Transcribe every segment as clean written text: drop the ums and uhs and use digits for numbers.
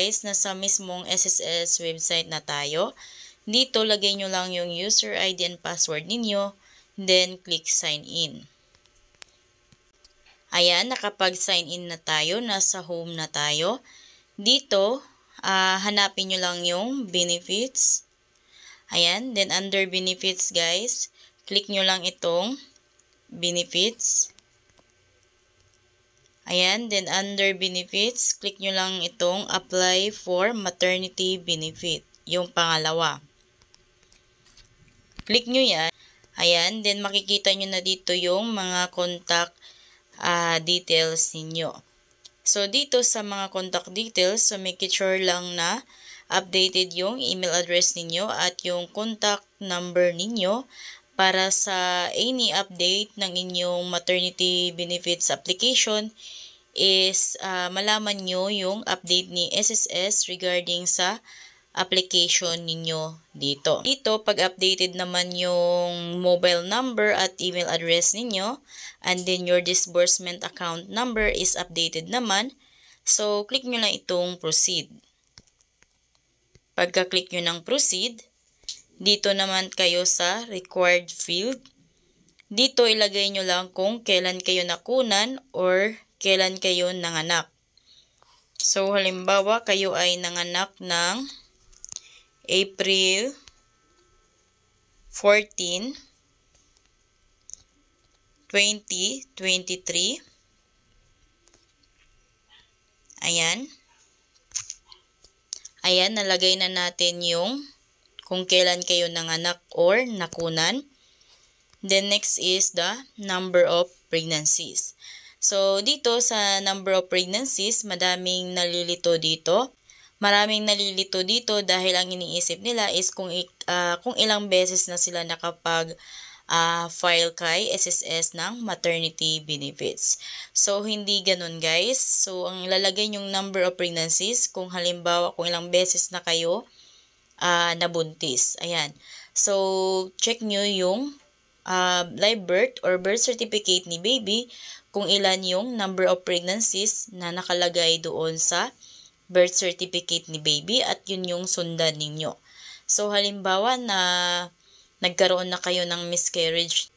guys, nasa mismong SSS website na tayo. Dito, lagay nyo lang yung user ID and password ninyo. Then, click sign in. Ayan, nakapag-sign in na tayo. Nasa home na tayo. Dito, hanapin nyo lang yung benefits. Ayan, then under benefits guys, click nyo lang itong benefits. Ayan, then under benefits, click nyo lang itong apply for maternity benefit. Yung pangalawa. Click nyo yan. Ayan, then makikita nyo na dito yung mga contact details ninyo. So, dito sa mga contact details, so make sure lang na updated yung email address ninyo at yung contact number ninyo para sa any update ng inyong maternity benefits application is malaman nyo yung update ni SSS regarding sa application ninyo dito. Dito, pag updated naman yung mobile number at email address ninyo, and then your disbursement account number is updated naman, so click nyo lang itong proceed. Pagka-click nyo ng proceed, dito naman kayo sa required field. Dito, ilagay nyo lang kung kailan kayo nakunan or kailan kayo nanganak. So, halimbawa, kayo ay nanganak ng April 14, 2023. Ayan. Ayan, nalagay na natin yung kung kailan kayo nanganak or nakunan. Then next is the number of pregnancies. So, dito sa number of pregnancies, madaming nalilito dito. Maraming nalilito dito dahil ang iniisip nila is kung ilang beses na sila nakapag-file kay SSS ng maternity benefits. So, hindi ganun guys. So, ang ilalagay yung number of pregnancies kung halimbawa kung ilang beses na kayo nabuntis. Ayan. So, check nyo yung live birth or birth certificate ni baby kung ilan yung number of pregnancies na nakalagay doon sa birth certificate ni baby at yun yung sundan ninyo. So, halimbawa na nagkaroon na kayo ng miscarriage,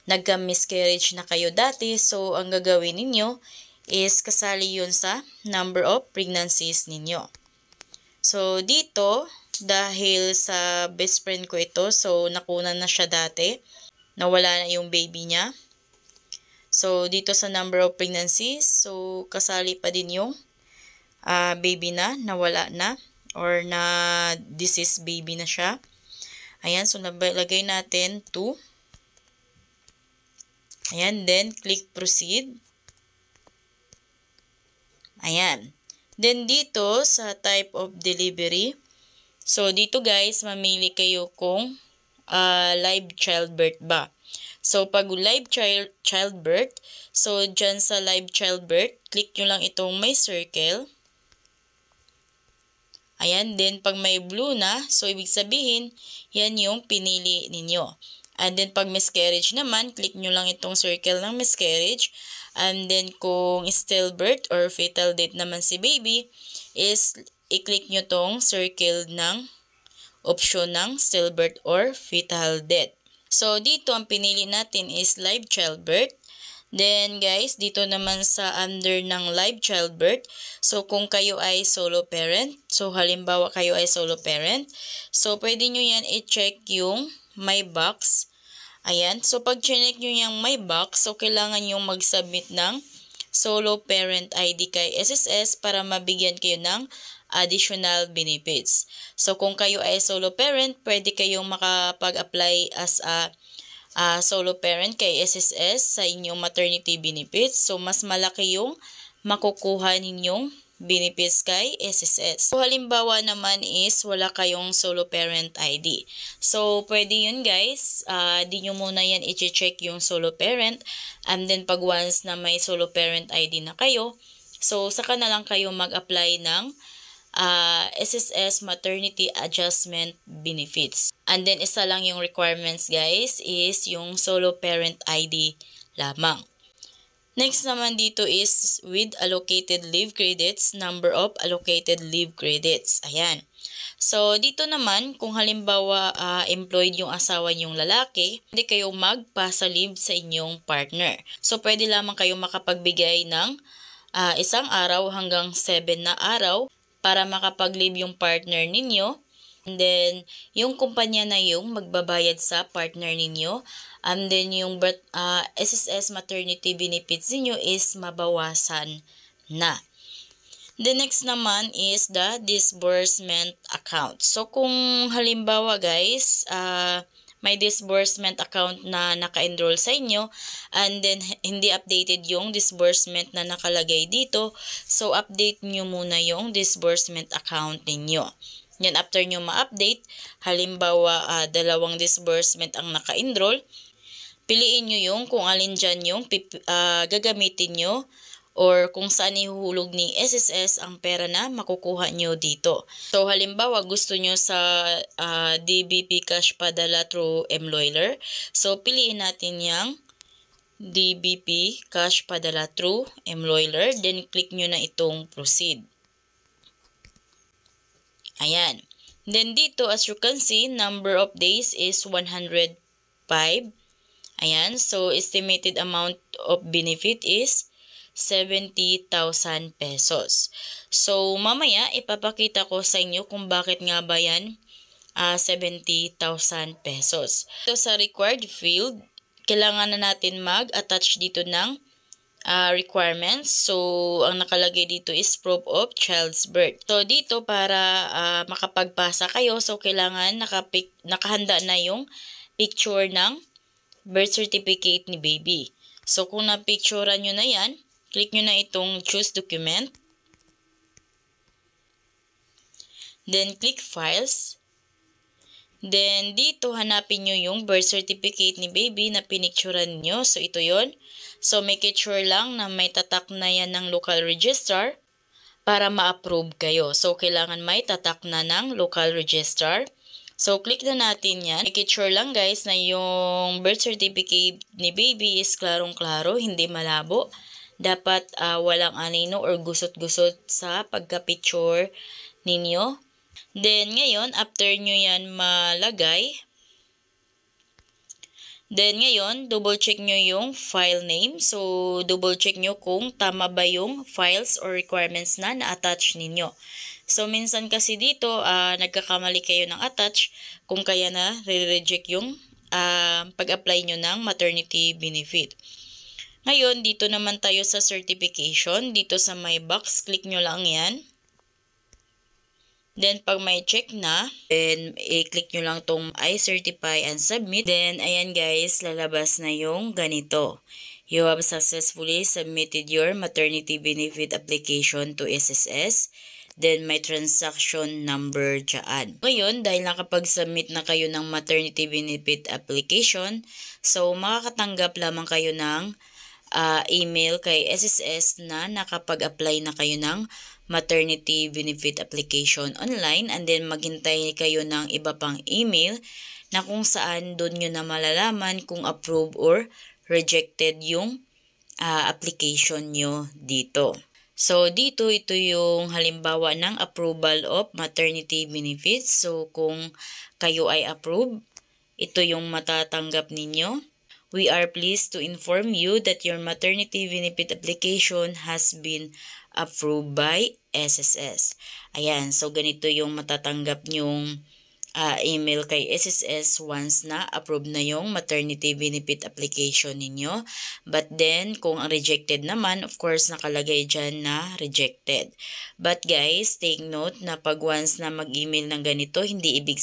nagka-miscarriage na kayo dati, so ang gagawin ninyo is kasali yun sa number of pregnancies ninyo. So, dito, dahil sa best friend ko ito, so nakunan na siya dati, nawala na yung baby niya. So, dito sa number of pregnancies, so kasali pa din yung baby na nawala na or na deceased baby na siya. Ayan, so lagay natin 2. Ayan, then click proceed. Ayan. Then dito sa type of delivery, so dito guys, mamili kayo kung live childbirth ba. So pag live childbirth, so dyan sa live childbirth, click nyo lang itong may circle. Ayan, then pag may blue na, so ibig sabihin, yan yung pinili ninyo. And then pag miscarriage naman, click nyo lang itong circle ng miscarriage. And then kung stillbirth or fetal death naman si baby, is i-click nyo tong circle ng option ng stillbirth or fetal death. So dito ang pinili natin is live childbirth. Then guys, dito naman sa under ng live childbirth, so kung kayo ay solo parent, so halimbawa kayo ay solo parent, so pwede nyo yan i-check yung my box. Ayan, so pag check nyo yung my box, so kailangan nyo mag-submit ng solo parent ID kay SSS para mabigyan kayo ng additional benefits. So kung kayo ay solo parent, pwede kayong makapag-apply as a solo parent kay SSS sa inyong maternity benefits. So, mas malaki yung makukuha ninyong benefits kay SSS. So, halimbawa naman is wala kayong solo parent ID. So, pwede yun guys. Di nyo muna yan i-check yung solo parent. And then, pag once na may solo parent ID na kayo, so, saka na lang kayo mag-apply ng SSS Maternity Adjustment Benefits. And then, isa lang yung requirements guys is yung solo parent ID lamang. Next naman dito is with allocated leave credits, number of allocated leave credits. Ayan. So, dito naman, kung halimbawa employed yung asawa niyong lalaki, hindi kayo magpasa leave sa inyong partner. So, pwede lamang kayo makapagbigay ng isang araw hanggang 7 na araw para makapag-leave yung partner ninyo. And then, yung kumpanya na yung magbabayad sa partner ninyo. And then, yung SSS maternity benefits ninyo is mabawasan na. The next naman is the disbursement account. So, kung halimbawa guys, may disbursement account na naka-enroll sa inyo and then hindi updated yung disbursement na nakalagay dito, so update nyo muna yung disbursement account ninyo. Yan, after nyo ma-update, halimbawa 2 disbursement ang naka-enroll, piliin nyo yung kung alin dyan yung gagamitin nyo or kung saan ihuhulog ni SSS ang pera na makukuha nyo dito. So, halimbawa, gusto nyo sa DBP Cash Padala through Mloyler. So, piliin natin yung DBP Cash Padala through Mloyler. Then, click nyo na itong proceed. Ayan. Then, dito, as you can see, number of days is 105. Ayan. So, estimated amount of benefit is 70,000 pesos. So, mamaya ipapakita ko sa inyo kung bakit nga ba yan 70,000 pesos. So, sa required field, kailangan na natin mag-attach dito ng requirements. So, ang nakalagay dito is proof of child's birth. So, dito para makapagpasa kayo, so kailangan nakahanda na yung picture ng birth certificate ni baby. So, kung na-picturean nyo na yan, click nyo na itong choose document. Then, click files. Then, dito hanapin nyo yung birth certificate ni baby na pinicturean nyo. So, ito yon. So, make it sure lang na may tatak na yan ng local registrar para ma-approve kayo. So, kailangan may tatak na ng local registrar. So, click na natin yan. Make it sure lang guys na yung birth certificate ni baby is klarong-klaro, hindi malabo. Dapat walang anino or gusot-gusot sa pagka-picture ninyo. Then, ngayon, after nyo yan malagay, then, ngayon, double check nyo yung file name. So, double check nyo kung tama ba yung files or requirements na na-attach ninyo. So, minsan kasi dito, nagkakamali kayo ng attach kung kaya na re-reject yung pag-apply nyo ng maternity benefit. Ngayon, dito naman tayo sa certification. Dito sa my box, click nyo lang yan. Then, pag may check na, then, i-click nyo lang tong I certify and submit. Then, ayan guys, lalabas na yung ganito. You have successfully submitted your maternity benefit application to SSS. Then, may transaction number dyan. Ngayon, dahil nakapag-submit na kayo ng maternity benefit application, so, makakatanggap lamang kayo ng email kay SSS na nakapag-apply na kayo ng maternity benefit application online, and then maghintay kayo ng iba pang email na kung saan doon nyo na malalaman kung approve or rejected yung application nyo dito. So, dito, ito yung halimbawa ng approval of maternity benefits. So, kung kayo ay approve, ito yung matatanggap ninyo. We are pleased to inform you that your maternity benefit application has been approved by SSS. Ayan, so ganito yung matatanggap nyong email kay SSS once na approve na yung maternity benefit application ninyo. But then, kung ang rejected naman, of course, nakalagay dyan na rejected. But guys, take note na pag once na mag-email ng ganito, hindi ibig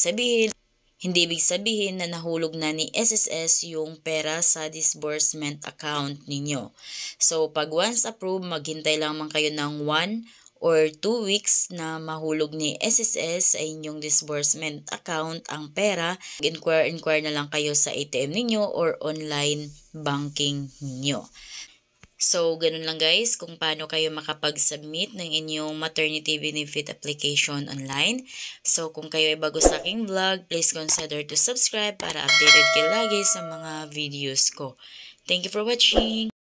sabihin na nahulog na ni SSS yung pera sa disbursement account ninyo. So, pag once approved, maghintay lamang kayo ng 1 or 2 weeks na mahulog ni SSS sa inyong disbursement account ang pera. Inquire na lang kayo sa ATM ninyo or online banking ninyo. So, ganun lang guys kung paano kayo makapag-submit ng inyong maternity benefit application online. So, kung kayo ay bago sa aking vlog, please consider to subscribe para updated kayo lagi sa mga videos ko. Thank you for watching!